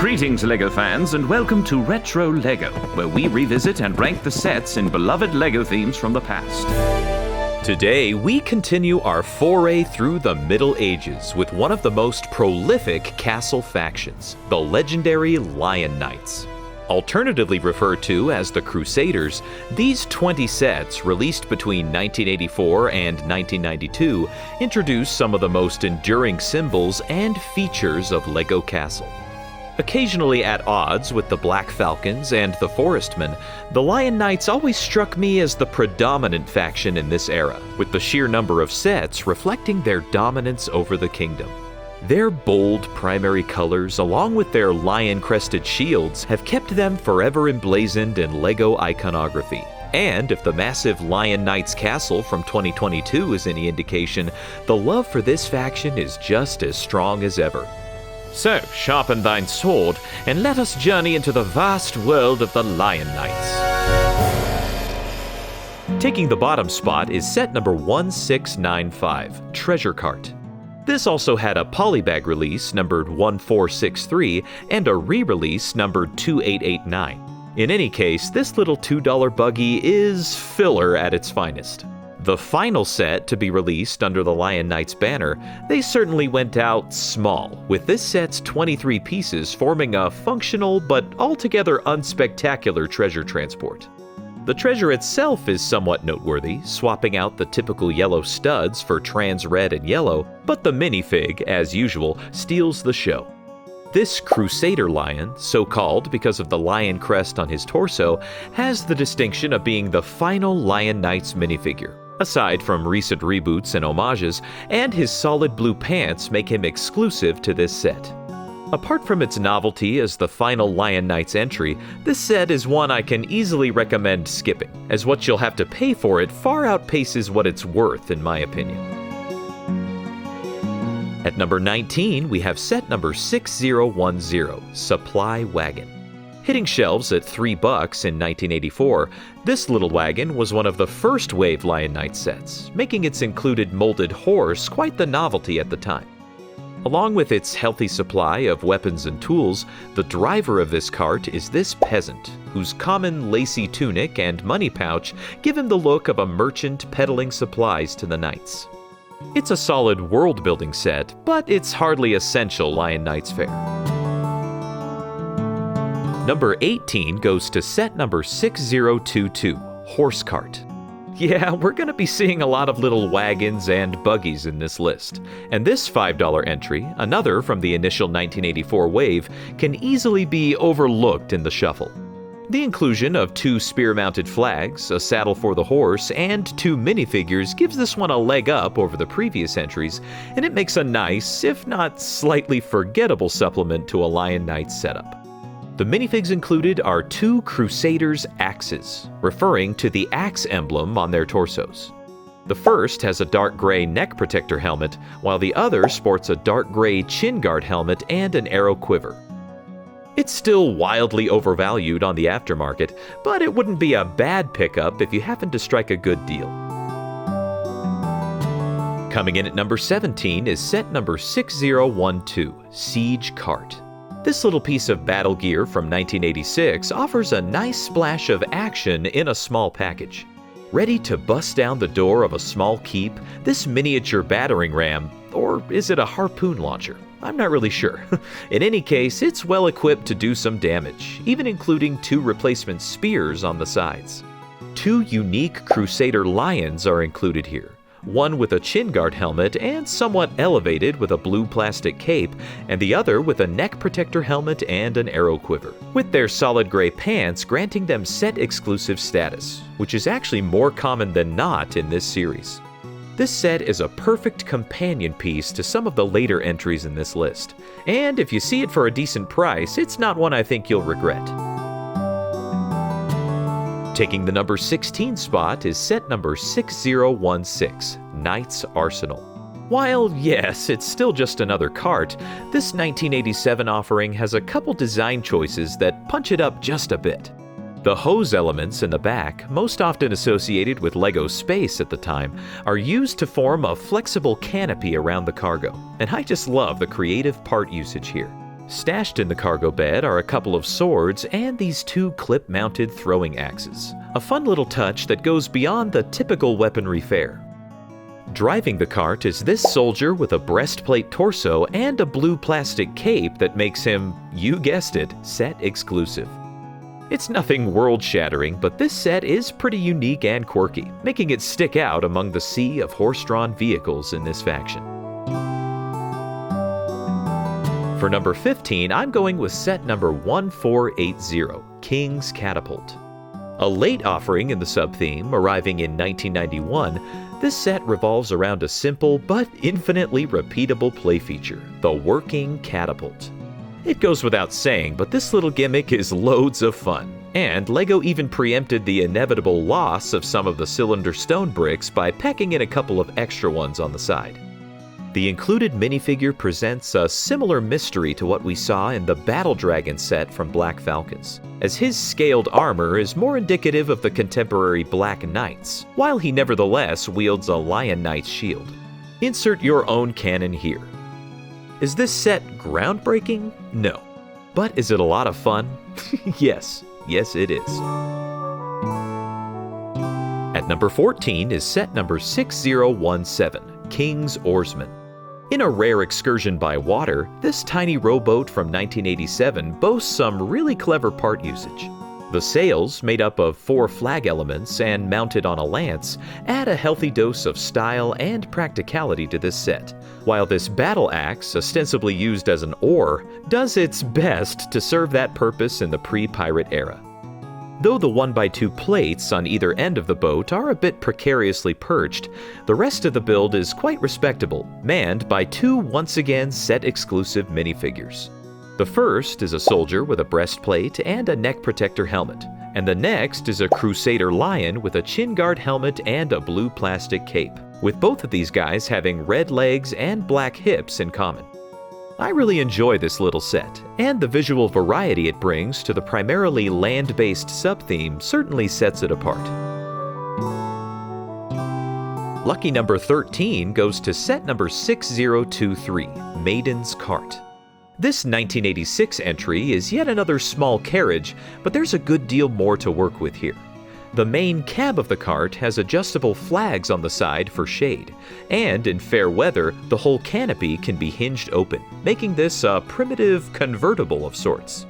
Greetings, LEGO fans, and welcome to Retro LEGO, where we revisit and rank the sets in beloved LEGO themes from the past. Today, we continue our foray through the Middle Ages with one of the most prolific castle factions, the legendary Lion Knights. Alternatively referred to as the Crusaders, these 20 sets, released between 1984 and 1992, introduce some of the most enduring symbols and features of LEGO Castle. Occasionally at odds with the Black Falcons and the Forestmen, the Lion Knights always struck me as the predominant faction in this era, with the sheer number of sets reflecting their dominance over the kingdom. Their bold primary colors, along with their lion-crested shields, have kept them forever emblazoned in LEGO iconography. And if the massive Lion Knights castle from 2022 is any indication, the love for this faction is just as strong as ever. So, sharpen thine sword, and let us journey into the vast world of the Lion Knights. Taking the bottom spot is set number 1695, Treasure Cart. This also had a polybag release numbered 1463 and a re-release numbered 2889. In any case, this little $2 buggy is filler at its finest. The final set to be released under the Lion Knights banner, they certainly went out small, with this set's 23 pieces forming a functional but altogether unspectacular treasure transport. The treasure itself is somewhat noteworthy, swapping out the typical yellow studs for trans red and yellow, but the minifig, as usual, steals the show. This Crusader lion, so called because of the lion crest on his torso, has the distinction of being the final Lion Knights minifigure. Aside from recent reboots and homages, and his solid blue pants make him exclusive to this set. Apart from its novelty as the final Lion Knights entry, this set is one I can easily recommend skipping, as what you'll have to pay for it far outpaces what it's worth in my opinion. At number 19, we have set number 6010, Supply Wagon. Hitting shelves at $3 in 1984, this little wagon was one of the first wave Lion Knight sets, making its included molded horse quite the novelty at the time. Along with its healthy supply of weapons and tools, the driver of this cart is this peasant, whose common lacy tunic and money pouch give him the look of a merchant peddling supplies to the knights. It's a solid world-building set, but it's hardly essential Lion Knights fare. Number 18 goes to set number 6022, Horse Cart. Yeah, we're going to be seeing a lot of little wagons and buggies in this list. And this $5 entry, another from the initial 1984 wave, can easily be overlooked in the shuffle. The inclusion of 2 spear-mounted flags, a saddle for the horse, and 2 minifigures gives this one a leg up over the previous entries, and it makes a nice, if not slightly forgettable supplement to a Lion Knights setup. The minifigs included are 2 Crusaders' axes, referring to the axe emblem on their torsos. The first has a dark gray neck protector helmet, while the other sports a dark gray chin guard helmet and an arrow quiver. It's still wildly overvalued on the aftermarket, but it wouldn't be a bad pickup if you happen to strike a good deal. Coming in at number 17 is set number 6012, Siege Cart. This little piece of battle gear from 1986 offers a nice splash of action in a small package. Ready to bust down the door of a small keep, this miniature battering ram, or is it a harpoon launcher? I'm not really sure. In any case, it's well equipped to do some damage, even including 2 replacement spears on the sides. 2 unique Crusader lions are included here. One with a chin guard helmet and somewhat elevated with a blue plastic cape, and the other with a neck protector helmet and an arrow quiver, with their solid gray pants granting them set exclusive status, which is actually more common than not in this series. This set is a perfect companion piece to some of the later entries in this list, and if you see it for a decent price, it's not one I think you'll regret. Taking the number 16 spot is set number 6016, Knight's Arsenal. While, yes, it's still just another cart, this 1987 offering has a couple design choices that punch it up just a bit. The hose elements in the back, most often associated with LEGO Space at the time, are used to form a flexible canopy around the cargo, and I just love the creative part usage here. Stashed in the cargo bed are a couple of swords and these 2 clip-mounted throwing axes, a fun little touch that goes beyond the typical weaponry fare. Driving the cart is this soldier with a breastplate torso and a blue plastic cape that makes him, you guessed it, set exclusive. It's nothing world-shattering, but this set is pretty unique and quirky, making it stick out among the sea of horse-drawn vehicles in this faction. For number 15, I'm going with set number 1480, King's Catapult. A late offering in the sub-theme, arriving in 1991, this set revolves around a simple but infinitely repeatable play feature, the working catapult. It goes without saying, but this little gimmick is loads of fun, and LEGO even preempted the inevitable loss of some of the cylinder stone bricks by packing in a couple of extra ones on the side. The included minifigure presents a similar mystery to what we saw in the Battle Dragon set from Black Falcons, as his scaled armor is more indicative of the contemporary Black Knights, while he nevertheless wields a Lion Knight's shield. Insert your own canon here. Is this set groundbreaking? No. But is it a lot of fun? Yes it is. At number 14 is set number 6017, King's Oarsman. In a rare excursion by water, this tiny rowboat from 1987 boasts some really clever part usage. The sails, made up of 4 flag elements and mounted on a lance, add a healthy dose of style and practicality to this set, while this battle axe, ostensibly used as an oar, does its best to serve that purpose in the pre-pirate era. Though the 1x2 plates on either end of the boat are a bit precariously perched, the rest of the build is quite respectable, manned by 2 once again set-exclusive minifigures. The first is a soldier with a breastplate and a neck protector helmet, and the next is a Crusader lion with a chin guard helmet and a blue plastic cape, with both of these guys having red legs and black hips in common. I really enjoy this little set, and the visual variety it brings to the primarily land-based sub-theme certainly sets it apart. Lucky number 13 goes to set number 6023, Maiden's Cart. This 1986 entry is yet another small carriage, but there's a good deal more to work with here. The main cab of the cart has adjustable flags on the side for shade, and in fair weather, the whole canopy can be hinged open, making this a primitive convertible of sorts.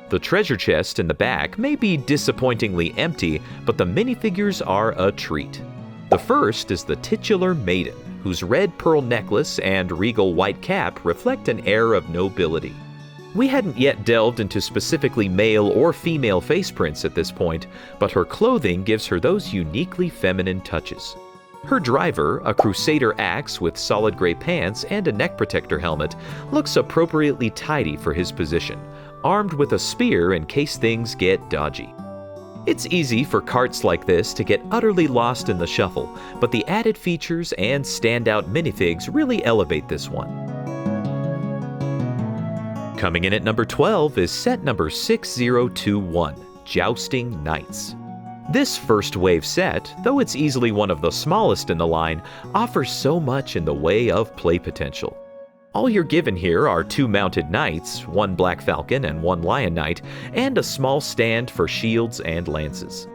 The treasure chest in the back may be disappointingly empty, but the minifigures are a treat. The first is the titular maiden, whose red pearl necklace and regal white cap reflect an air of nobility. We hadn't yet delved into specifically male or female face prints at this point, but her clothing gives her those uniquely feminine touches. Her driver, a Crusader axe with solid gray pants and a neck protector helmet, looks appropriately tidy for his position, armed with a spear in case things get dodgy. It's easy for carts like this to get utterly lost in the shuffle, but the added features and standout minifigs really elevate this one. Coming in at number 12 is set number 6021, Jousting Knights. This first wave set, though it's easily one of the smallest in the line, offers so much in the way of play potential. All you're given here are 2 mounted knights, 1 Black Falcon and 1 Lion Knight, and a small stand for shields and lances.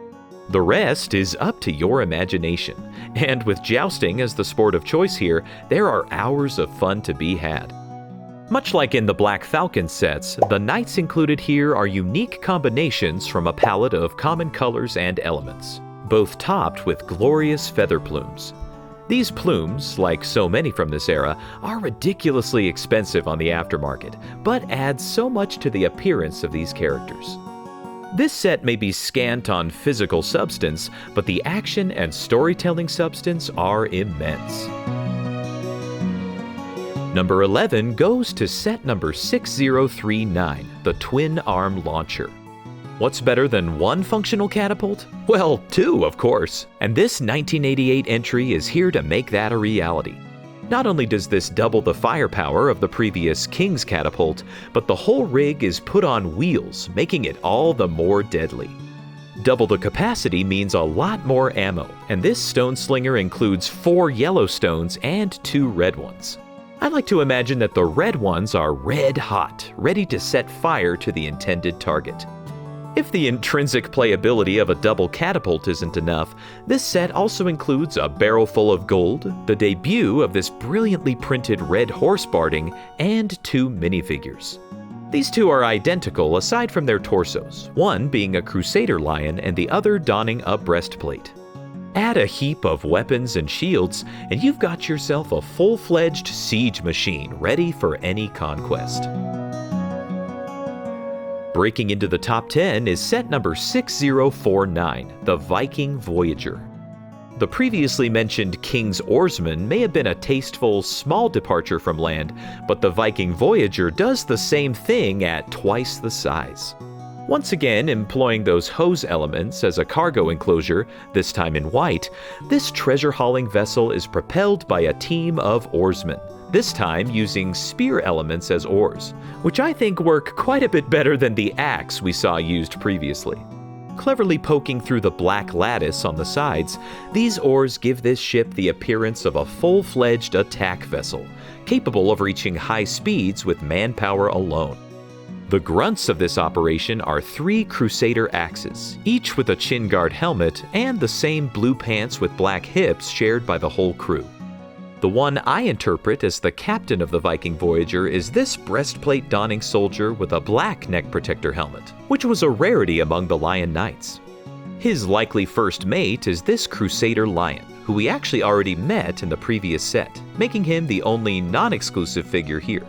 The rest is up to your imagination, and with jousting as the sport of choice here, there are hours of fun to be had. Much like in the Black Falcon sets, the knights included here are unique combinations from a palette of common colors and elements, both topped with glorious feather plumes. These plumes, like so many from this era, are ridiculously expensive on the aftermarket, but add so much to the appearance of these characters. This set may be scant on physical substance, but the action and storytelling substance are immense. Number 11 goes to set number 6039, the Twin Arm Launcher. What's better than 1 functional catapult? Well, 2, of course. And this 1988 entry is here to make that a reality. Not only does this double the firepower of the previous King's catapult, but the whole rig is put on wheels, making it all the more deadly. Double the capacity means a lot more ammo, and this stone slinger includes 4 yellow stones and 2 red ones. I like to imagine that the red ones are red hot, ready to set fire to the intended target. If the intrinsic playability of a double catapult isn't enough, this set also includes a barrel full of gold, the debut of this brilliantly printed red horse barding, and 2 minifigures. These two are identical aside from their torsos, one being a Crusader lion and the other donning a breastplate. Add a heap of weapons and shields, and you've got yourself a full-fledged siege machine ready for any conquest. Breaking into the top 10 is set number 6049, the Viking Voyager. The previously mentioned King's Oarsman may have been a tasteful, small departure from land, but the Viking Voyager does the same thing at twice the size. Once again employing those hose elements as a cargo enclosure, this time in white, this treasure-hauling vessel is propelled by a team of oarsmen, this time using spear elements as oars, which I think work quite a bit better than the axe we saw used previously. Cleverly poking through the black lattice on the sides, these oars give this ship the appearance of a full-fledged attack vessel, capable of reaching high speeds with manpower alone. The grunts of this operation are 3 Crusader axes, each with a chin guard helmet and the same blue pants with black hips shared by the whole crew. The one I interpret as the captain of the Viking Voyager is this breastplate-donning soldier with a black neck protector helmet, which was a rarity among the Lion Knights. His likely first mate is this Crusader lion, who we actually already met in the previous set, making him the only non-exclusive figure here.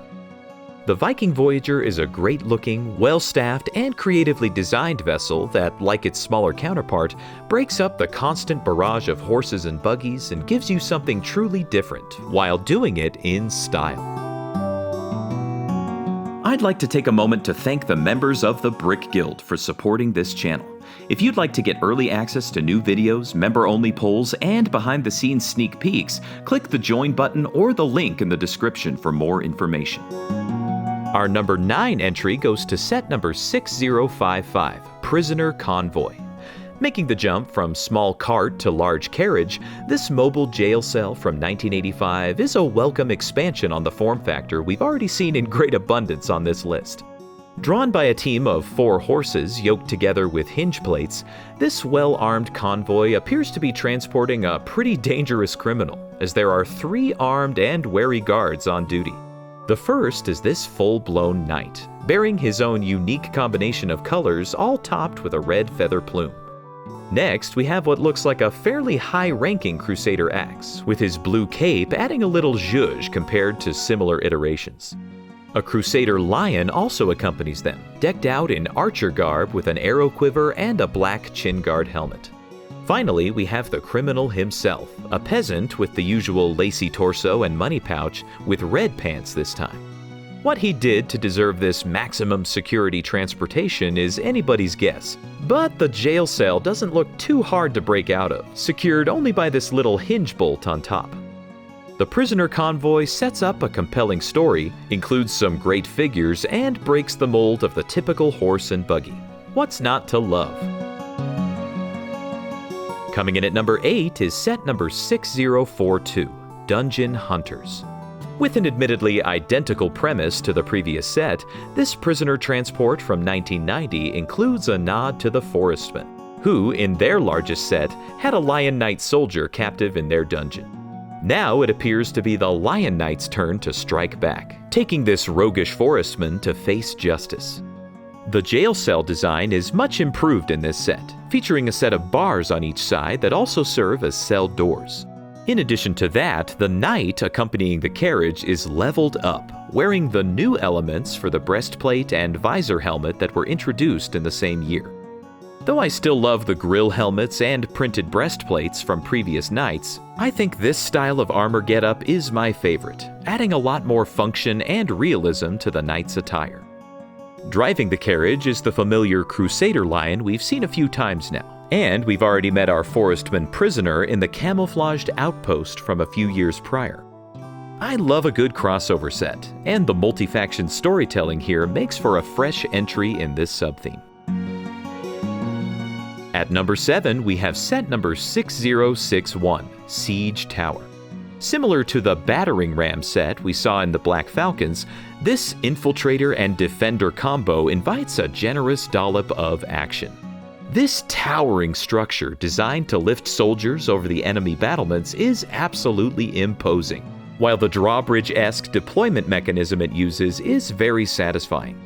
The Viking Voyager is a great-looking, well-staffed, and creatively designed vessel that, like its smaller counterpart, breaks up the constant barrage of horses and buggies and gives you something truly different, while doing it in style. I'd like to take a moment to thank the members of the Brick Guild for supporting this channel. If you'd like to get early access to new videos, member-only polls, and behind-the-scenes sneak peeks, click the join button or the link in the description for more information. Our number 9 entry goes to set number 6055, Prisoner Convoy. Making the jump from small cart to large carriage, this mobile jail cell from 1985 is a welcome expansion on the form factor we've already seen in great abundance on this list. Drawn by a team of 4 horses yoked together with hinge plates, this well-armed convoy appears to be transporting a pretty dangerous criminal, as there are 3 armed and wary guards on duty. The first is this full-blown knight, bearing his own unique combination of colors, all topped with a red feather plume. Next, we have what looks like a fairly high-ranking Crusader axe, with his blue cape adding a little zhuzh compared to similar iterations. A Crusader lion also accompanies them, decked out in archer garb with an arrow quiver and a black chin guard helmet. Finally, we have the criminal himself, a peasant with the usual lacy torso and money pouch, with red pants this time. What he did to deserve this maximum security transportation is anybody's guess, but the jail cell doesn't look too hard to break out of, secured only by this little hinge bolt on top. The Prisoner Convoy sets up a compelling story, includes some great figures, and breaks the mold of the typical horse and buggy. What's not to love? Coming in at number 8 is set number 6042, Dungeon Hunters. With an admittedly identical premise to the previous set, this prisoner transport from 1990 includes a nod to the Forestmen, who, in their largest set, had a Lion Knight soldier captive in their dungeon. Now it appears to be the Lion Knight's turn to strike back, taking this roguish Forestman to face justice. The jail cell design is much improved in this set, featuring a set of bars on each side that also serve as cell doors. In addition to that, the knight accompanying the carriage is leveled up, wearing the new elements for the breastplate and visor helmet that were introduced in the same year. Though I still love the grill helmets and printed breastplates from previous knights, I think this style of armor getup is my favorite, adding a lot more function and realism to the knight's attire. Driving the carriage is the familiar Crusader lion we've seen a few times now, and we've already met our Forestman prisoner in the camouflaged outpost from a few years prior. I love a good crossover set, and the multi-faction storytelling here makes for a fresh entry in this subtheme. At number 7, we have set number 6061, Siege Tower. Similar to the battering ram set we saw in the Black Falcons, this infiltrator and defender combo invites a generous dollop of action. This towering structure designed to lift soldiers over the enemy battlements is absolutely imposing, while the drawbridge-esque deployment mechanism it uses is very satisfying.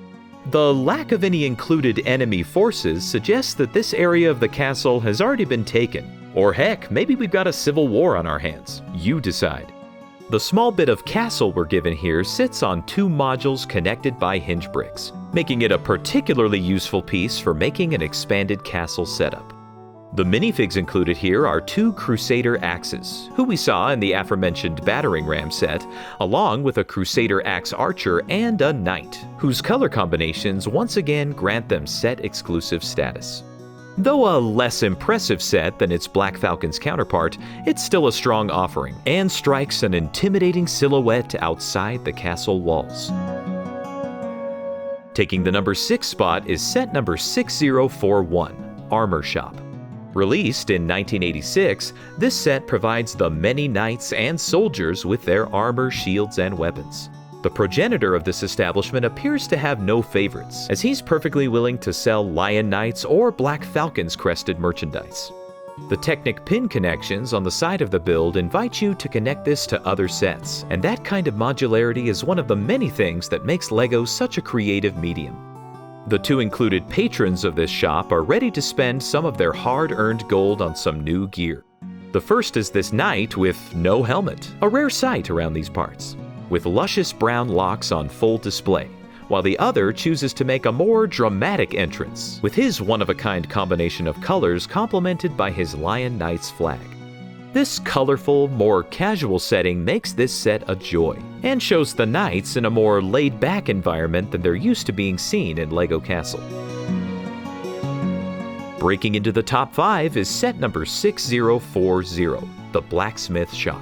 The lack of any included enemy forces suggests that this area of the castle has already been taken, or heck, maybe we've got a civil war on our hands. You decide. The small bit of castle we're given here sits on 2 modules connected by hinge bricks, making it a particularly useful piece for making an expanded castle setup. The minifigs included here are 2 Crusader axes, who we saw in the aforementioned battering ram set, along with a Crusader axe archer and a knight, whose color combinations once again grant them set exclusive status. Though a less impressive set than its Black Falcon's counterpart, it's still a strong offering and strikes an intimidating silhouette outside the castle walls. Taking the number 6 spot is set number 6041, Armor Shop. Released in 1986, this set provides the many knights and soldiers with their armor, shields, and weapons. The progenitor of this establishment appears to have no favorites, as he's perfectly willing to sell Lion Knights or Black Falcons crested merchandise. The Technic pin connections on the side of the build invite you to connect this to other sets, and that kind of modularity is one of the many things that makes LEGO such a creative medium. The 2 included patrons of this shop are ready to spend some of their hard-earned gold on some new gear. The first is this knight with no helmet, a rare sight around these parts, with luscious brown locks on full display, while the other chooses to make a more dramatic entrance, with his one-of-a-kind combination of colors complemented by his Lion Knight's flag. This colorful, more casual setting makes this set a joy, and shows the knights in a more laid-back environment than they're used to being seen in LEGO Castle. Breaking into the top 5 is set number 6040, the Blacksmith Shop.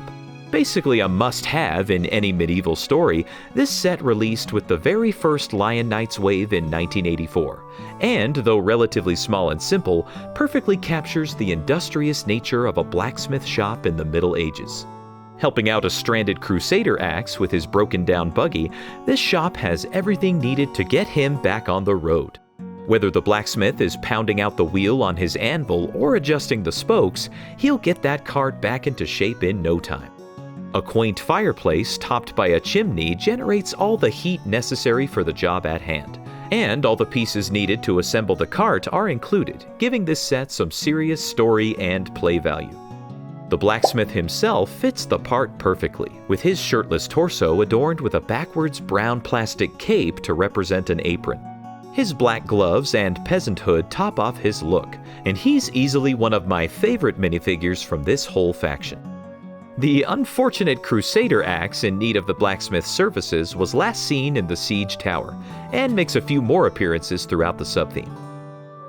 Basically a must-have in any medieval story, this set released with the very first Lion Knights wave in 1984, and, though relatively small and simple, perfectly captures the industrious nature of a blacksmith shop in the Middle Ages. Helping out a stranded Crusader axe with his broken-down buggy, this shop has everything needed to get him back on the road. Whether the blacksmith is pounding out the wheel on his anvil or adjusting the spokes, he'll get that cart back into shape in no time. A quaint fireplace topped by a chimney generates all the heat necessary for the job at hand, and all the pieces needed to assemble the cart are included, giving this set some serious story and play value. The blacksmith himself fits the part perfectly, with his shirtless torso adorned with a backwards brown plastic cape to represent an apron. His black gloves and peasant hood top off his look, and he's easily one of my favorite minifigures from this whole faction. The unfortunate Crusader axe in need of the blacksmith's services was last seen in the Siege Tower, and makes a few more appearances throughout the subtheme.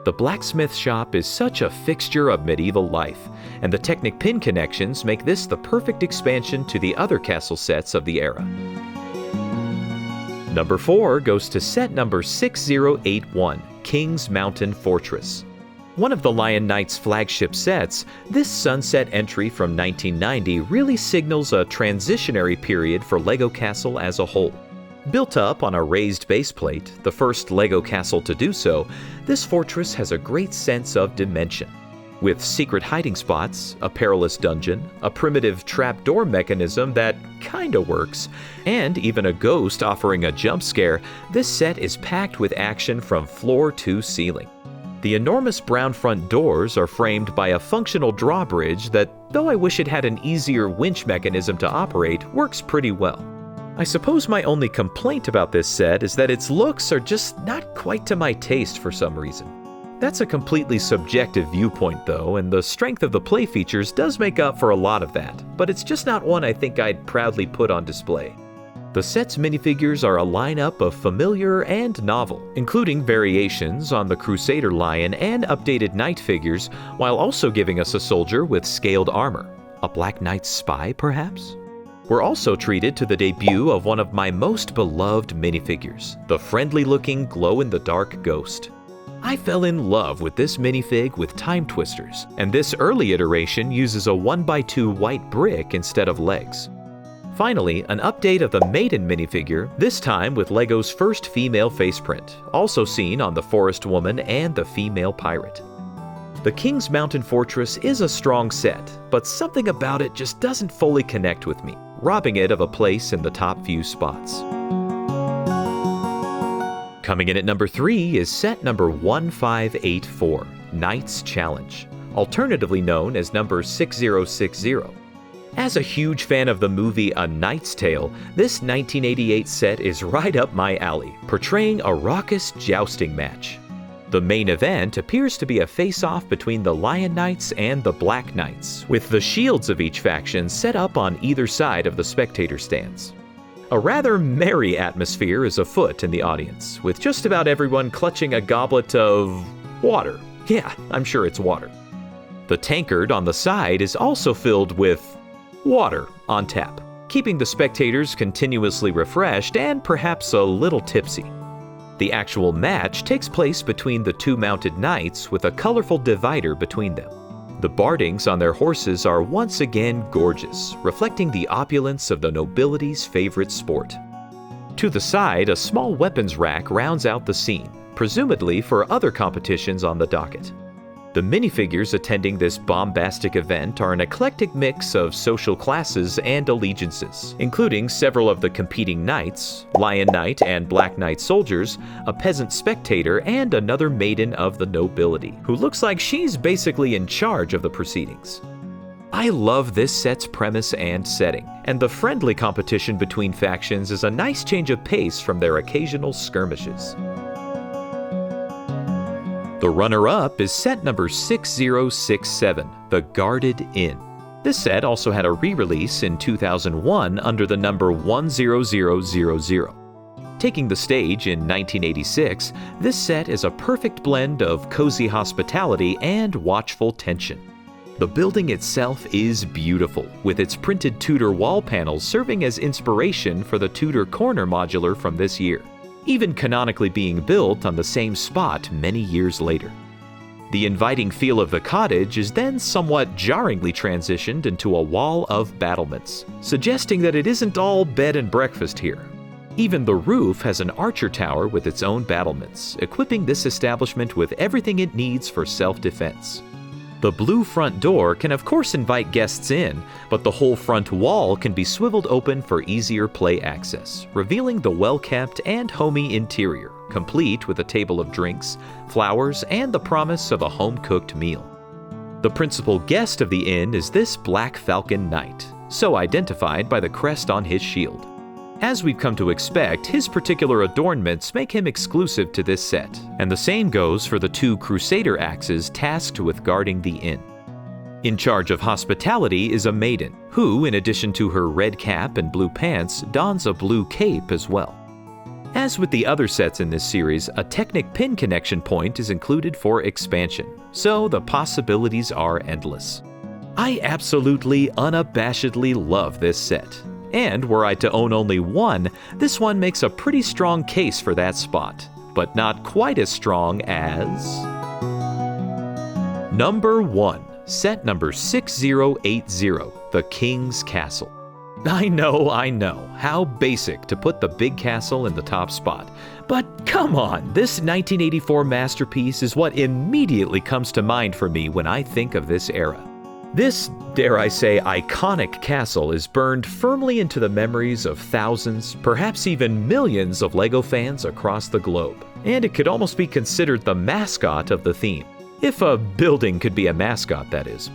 The blacksmith shop is such a fixture of medieval life, and the Technic pin connections make this the perfect expansion to the other castle sets of the era. Number 4 goes to set number 6081, King's Mountain Fortress. One of the Lion Knight's flagship sets, this sunset entry from 1990 really signals a transitionary period for LEGO Castle as a whole. Built up on a raised base plate, the first LEGO Castle to do so, this fortress has a great sense of dimension. With secret hiding spots, a perilous dungeon, a primitive trapdoor mechanism that kinda works, and even a ghost offering a jump scare, this set is packed with action from floor to ceiling. The enormous brown front doors are framed by a functional drawbridge that, though I wish it had an easier winch mechanism to operate, works pretty well. I suppose my only complaint about this set is that its looks are just not quite to my taste for some reason. That's a completely subjective viewpoint though, and the strength of the play features does make up for a lot of that, but it's just not one I think I'd proudly put on display. The set's minifigures are a lineup of familiar and novel, including variations on the Crusader Lion and updated Knight figures, while also giving us a soldier with scaled armor. A Black Knight's spy, perhaps? We're also treated to the debut of one of my most beloved minifigures, the friendly-looking glow-in-the-dark ghost. I fell in love with this minifig with time twisters, and this early iteration uses a 1x2 white brick instead of legs. Finally, an update of the Maiden minifigure, this time with LEGO's first female faceprint, also seen on the Forest Woman and the Female Pirate. The King's Mountain Fortress is a strong set, but something about it just doesn't fully connect with me, robbing it of a place in the top few spots. Coming in at number 3 is set number 1584, Knight's Challenge, alternatively known as number 6060. As a huge fan of the movie A Knight's Tale, this 1988 set is right up my alley, portraying a raucous jousting match. The main event appears to be a face-off between the Lion Knights and the Black Knights, with the shields of each faction set up on either side of the spectator stands. A rather merry atmosphere is afoot in the audience, with just about everyone clutching a goblet of water. Yeah, I'm sure it's water. The tankard on the side is also filled with water on tap, keeping the spectators continuously refreshed and perhaps a little tipsy. The actual match takes place between the two mounted knights with a colorful divider between them. The bardings on their horses are once again gorgeous, reflecting the opulence of the nobility's favorite sport. To the side, a small weapons rack rounds out the scene, presumably for other competitions on the docket. The minifigures attending this bombastic event are an eclectic mix of social classes and allegiances, including several of the competing knights, Lion Knight and Black Knight soldiers, a peasant spectator, and another maiden of the nobility, who looks like she's basically in charge of the proceedings. I love this set's premise and setting, and the friendly competition between factions is a nice change of pace from their occasional skirmishes. The runner-up is set number 6067, The Guarded Inn. This set also had a re-release in 2001 under the number 10000. Taking the stage in 1986, this set is a perfect blend of cozy hospitality and watchful tension. The building itself is beautiful, with its printed Tudor wall panels serving as inspiration for the Tudor corner modular from this year, even canonically being built on the same spot many years later. The inviting feel of the cottage is then somewhat jarringly transitioned into a wall of battlements, suggesting that it isn't all bed and breakfast here. Even the roof has an archer tower with its own battlements, equipping this establishment with everything it needs for self-defense. The blue front door can of course invite guests in, but the whole front wall can be swiveled open for easier play access, revealing the well-kept and homey interior, complete with a table of drinks, flowers, and the promise of a home-cooked meal. The principal guest of the inn is this Black Falcon Knight, so identified by the crest on his shield. As we've come to expect, his particular adornments make him exclusive to this set, and the same goes for the two Crusader axes tasked with guarding the inn. In charge of hospitality is a maiden, who, in addition to her red cap and blue pants, dons a blue cape as well. As with the other sets in this series, a Technic pin connection point is included for expansion, so the possibilities are endless. I absolutely, unabashedly love this set. And were I to own only one, this one makes a pretty strong case for that spot, but not quite as strong as... Number 1, set number 6080, The King's Castle. I know, how basic to put the big castle in the top spot. But come on, this 1984 masterpiece is what immediately comes to mind for me when I think of this era. This, dare I say, iconic castle is burned firmly into the memories of thousands, perhaps even millions of LEGO fans across the globe, and it could almost be considered the mascot of the theme. If a building could be a mascot, that is.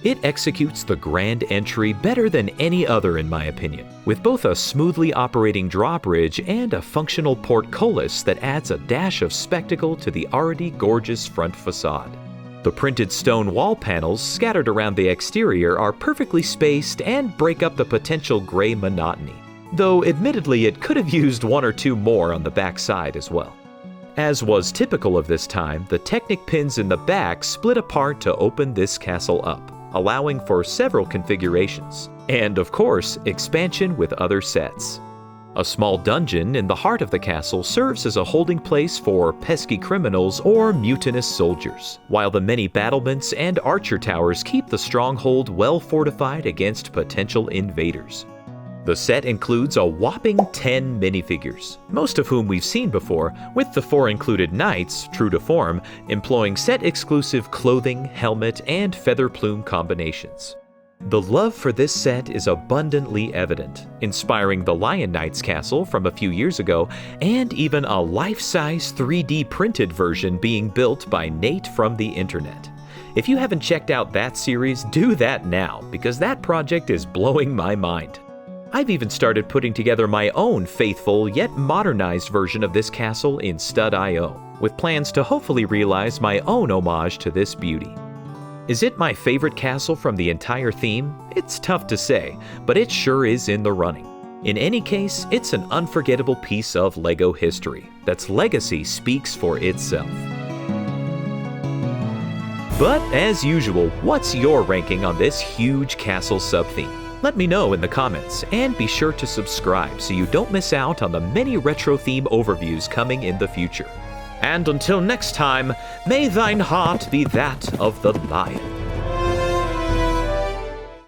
It executes the grand entry better than any other in my opinion, with both a smoothly operating drawbridge and a functional portcullis that adds a dash of spectacle to the already gorgeous front facade. The printed stone wall panels scattered around the exterior are perfectly spaced and break up the potential gray monotony, though admittedly it could have used one or two more on the back side as well. As was typical of this time, the Technic pins in the back split apart to open this castle up, allowing for several configurations, and of course, expansion with other sets. A small dungeon in the heart of the castle serves as a holding place for pesky criminals or mutinous soldiers, while the many battlements and archer towers keep the stronghold well fortified against potential invaders. The set includes a whopping 10 minifigures, most of whom we've seen before, with the 4 included knights, true to form, employing set-exclusive clothing, helmet, and feather plume combinations. The love for this set is abundantly evident, inspiring the Lion Knight's castle from a few years ago, and even a life-size 3D printed version being built by Nate from the internet. If you haven't checked out that series, do that now, because that project is blowing my mind. I've even started putting together my own faithful yet modernized version of this castle in Stud.io, with plans to hopefully realize my own homage to this beauty. Is it my favorite castle from the entire theme? It's tough to say, but it sure is in the running. In any case, it's an unforgettable piece of LEGO history that's legacy speaks for itself. But as usual, what's your ranking on this huge castle sub-theme? Let me know in the comments, and be sure to subscribe so you don't miss out on the many retro theme overviews coming in the future. And until next time, may thine heart be that of the lion.